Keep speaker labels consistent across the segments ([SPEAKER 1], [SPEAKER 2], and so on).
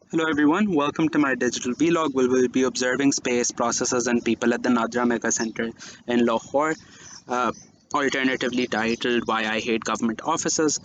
[SPEAKER 1] Hello everyone, welcome to my digital vlog where we'll be observing space, processes and people at the Nadra Mega Center in Lahore, uh, alternatively titled Why I Hate Government Offices.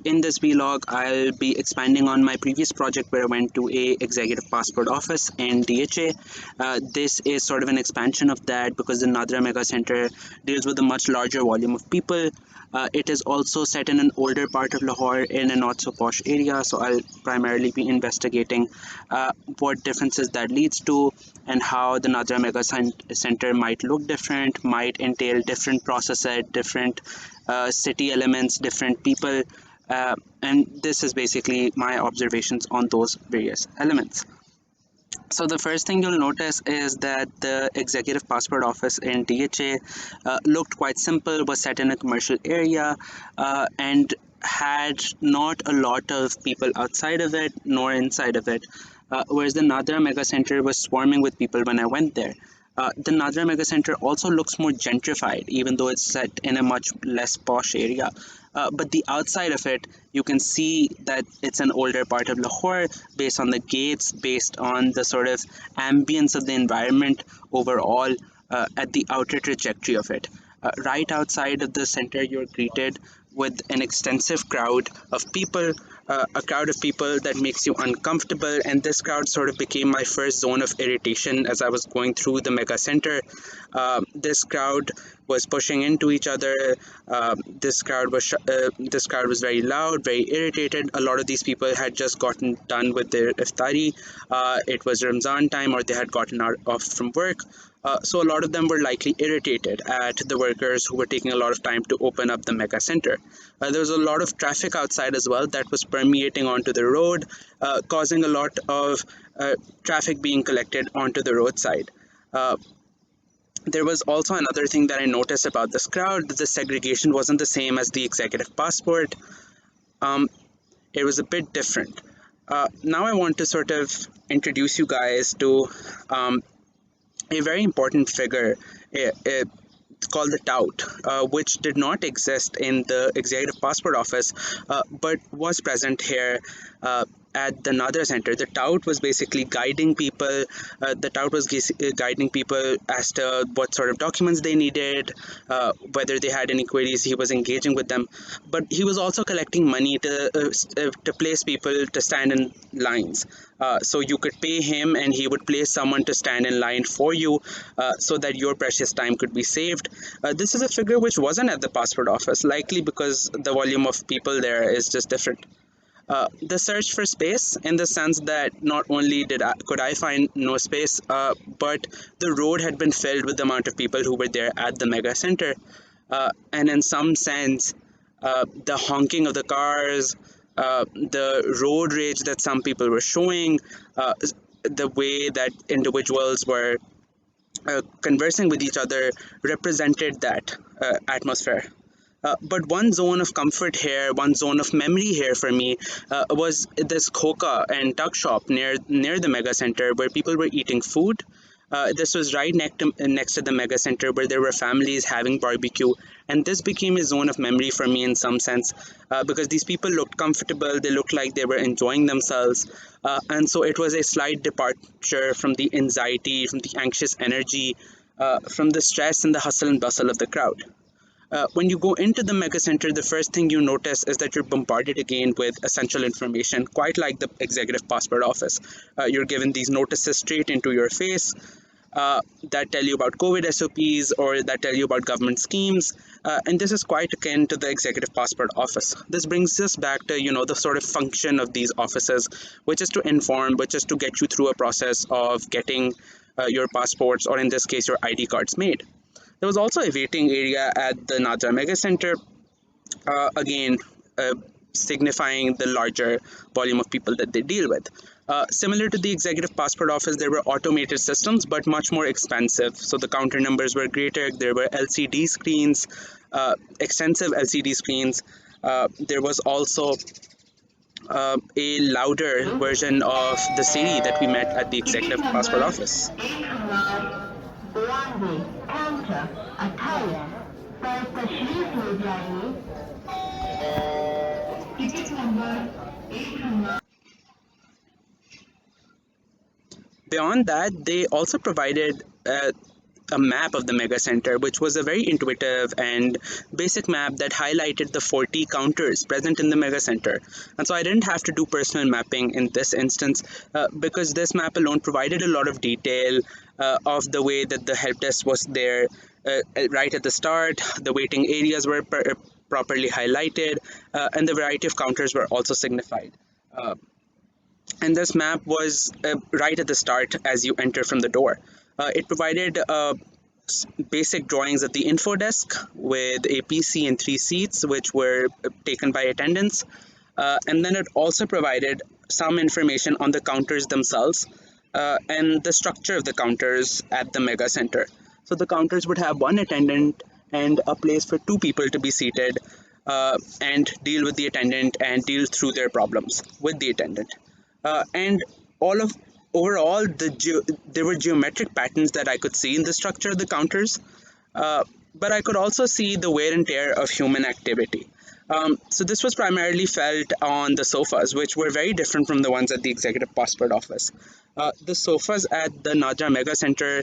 [SPEAKER 1] In this vlog, I'll be expanding on my previous project where I went to a executive passport office in DHA. This is sort of an expansion of that because the Nadra Mega Center deals with a much larger volume of people. It is also set in an older part of Lahore in a not so posh area, so I'll primarily be investigating what differences that leads to and how the Nadra Mega Center might look different, might entail different processes, different city elements, different people, and this is basically my observations on those various elements. So the first thing you'll notice is that the executive passport office in DHA looked quite simple, was set in a commercial area, and had not a lot of people outside of it nor inside of it. Whereas the Nadra Mega Center was swarming with people when I went there. The Nadra Mega Center also looks more gentrified, even though it's set in a much less posh area. But the outside of it, you can see that it's an older part of Lahore based on the gates, based on the sort of ambience of the environment overall at the outer trajectory of it. Right outside of the center, you're greeted with an extensive crowd of people, a crowd of people that makes you uncomfortable. And this crowd sort of became my first zone of irritation as I was going through the mega center. This crowd was pushing into each other. This crowd was very loud, very irritated. A lot of these people had just gotten done with their iftari. It was Ramzan time, or they had gotten off from work. So a lot of them were likely irritated at the workers who were taking a lot of time to open up the mega center. There was a lot of traffic outside as well that was permeating onto the road, causing a lot of traffic being collected onto the roadside. Uh, there was also another thing that I noticed about this crowd, that the segregation wasn't the same as the executive passport. Um, it was a bit different. Now I want to sort of introduce you guys to a very important figure called the tout, which did not exist in the executive passport office, but was present here at the Nadra Center. The tout was basically guiding people. The tout was guiding people as to what sort of documents they needed, whether they had any queries. He was engaging with them, but he was also collecting money to place people to stand in lines. So you could pay him, and he would place someone to stand in line for you, so that your precious time could be saved. This is a figure which wasn't at the passport office, likely because the volume of people there is just different. The search for space, in the sense that not only could I find no space, but the road had been filled with the amount of people who were there at the mega center. And in some sense, the honking of the cars, the road rage that some people were showing, the way that individuals were conversing with each other represented that atmosphere. But one zone of comfort here, one zone of memory here for me, was this Khoka and tuck shop near the mega center where people were eating food. This was right next to the mega center where there were families having barbecue, and this became a zone of memory for me in some sense, because these people looked comfortable, they looked like they were enjoying themselves, and so it was a slight departure from the anxiety, from the anxious energy, from the stress and the hustle and bustle of the crowd. When you go into the mega center, the first thing you notice is that you're bombarded again with essential information, quite like the executive passport office. You're given these notices straight into your face, that tell you about COVID SOPs or that tell you about government schemes. And this is quite akin to the executive passport office. This brings us back to, the sort of function of these offices, which is to inform, which is to get you through a process of getting your passports, or in this case, your ID cards made. There was also a waiting area at the Nadra Mega Center, again, signifying the larger volume of people that they deal with. Similar to the executive passport office, there were automated systems, but much more expensive. So the counter numbers were greater. There were LCD screens, extensive LCD screens. There was also a louder version of the Siri that we met at the executive
[SPEAKER 2] Ticket
[SPEAKER 1] passport
[SPEAKER 2] number
[SPEAKER 1] office.
[SPEAKER 2] 892 counter 28 पर तशरीफ ले जाइए ticket number 892
[SPEAKER 1] Beyond that, they also provided a map of the mega center, which was a very intuitive and basic map that highlighted the 40 counters present in the mega center. And so I didn't have to do personal mapping in this instance because this map alone provided a lot of detail of the way that the help desk was there right at the start. The waiting areas were properly highlighted, and the variety of counters were also signified. Uh, and this map was right at the start as you enter from the door. It provided basic drawings of the info desk with a PC and three seats, which were taken by attendants. And then it also provided some information on the counters themselves and the structure of the counters at the mega center. So the counters would have one attendant and a place for two people to be seated and deal with the attendant and deal through their problems with the attendant. And all of overall, there were geometric patterns that I could see in the structure of the counters, but I could also see the wear and tear of human activity. So this was primarily felt on the sofas, which were very different from the ones at the Executive Passport Office. The sofas at the Nadra Mega Center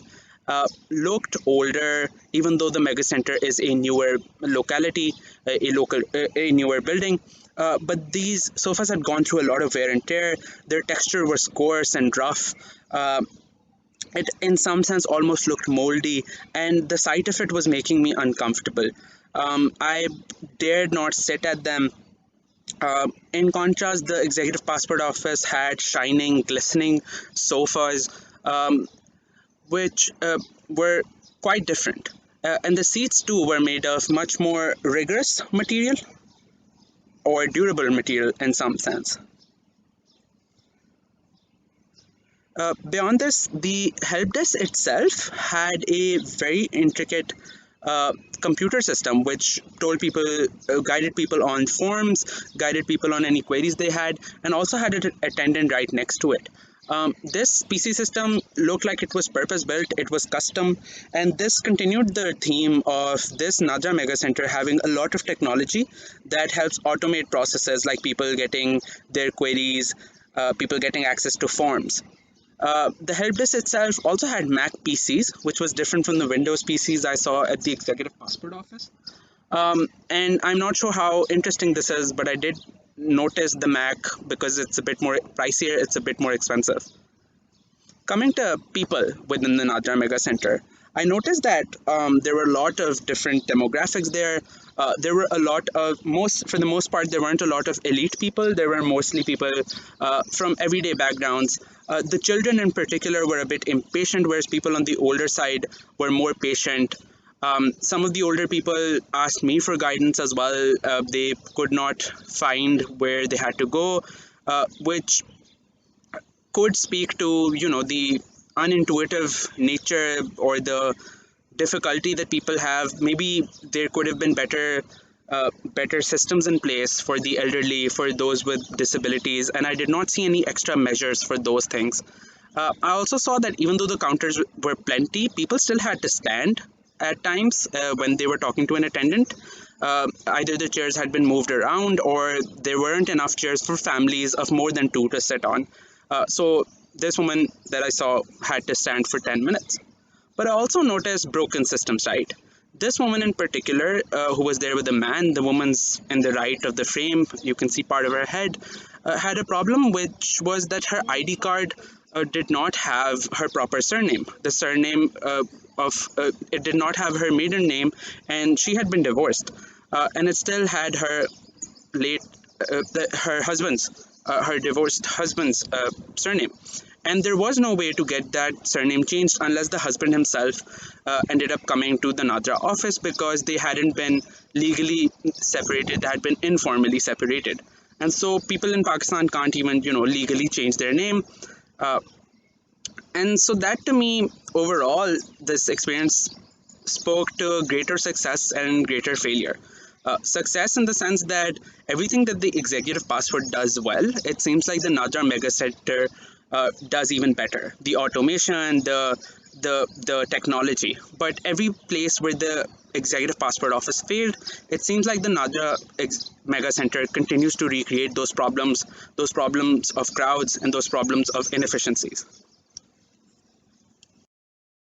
[SPEAKER 1] looked older, even though the Mega Center is a newer locality, a newer building. But these sofas had gone through a lot of wear and tear. Their texture was coarse and rough. It, in some sense, almost looked moldy, and the sight of it was making me uncomfortable. I dared not sit at them. In contrast, the Executive Passport Office had shining, glistening sofas, which were quite different. And the seats, too, were made of much more rigorous material or durable material in some sense. Beyond this, the help desk itself had a very intricate computer system which told people, guided people on forms, guided people on any queries they had, and also had an attendant right next to it. This PC system looked like it was purpose built, it was custom, and this continued the theme of this Nadra Mega Center having a lot of technology that helps automate processes like people getting their queries, people getting access to forms. The help desk itself also had Mac PCs, which was different from the Windows PCs I saw at the Executive Passport Office. And I'm not sure how interesting this is, but I did notice the Mac because it's a bit more pricier, it's a bit more expensive. Coming to people within the Nadra Mega Center, I noticed that there were a lot of different demographics there. There were a lot of for the most part, there weren't a lot of elite people. There were mostly people from everyday backgrounds. The children in particular were a bit impatient, whereas people on the older side were more patient. Some of the older people asked me for guidance as well. They could not find where they had to go, which could speak to the unintuitive nature or the difficulty that people have. Maybe there could have been better systems in place for the elderly, for those with disabilities, and I did not see any extra measures for those things. I also saw that even though the counters were plenty, people still had to stand at times when they were talking to an attendant. Either the chairs had been moved around or there weren't enough chairs for families of more than two to sit on. So this woman that I saw had to stand for 10 minutes. But I also noticed broken systems, right? This woman in particular, who was there with a man, the woman's in the right of the frame, you can see part of her head, had a problem, which was that her ID card did not have her proper surname. The surname it did not have her maiden name, and she had been divorced. And it still had her late, her husband's, her divorced husband's surname. And there was no way to get that surname changed unless the husband himself ended up coming to the Nadra office because they hadn't been legally separated, they had been informally separated. And so people in Pakistan can't even, legally change their name. Uh, and so that to me, overall, this experience spoke to greater success and greater failure. Success in the sense that everything that the Executive Passport does well, it seems like the Nadra Mega Center does even better. The automation, the technology. But every place where the Executive Passport Office failed, it seems like the Nadra Mega Center continues to recreate those problems of crowds and those problems of inefficiencies.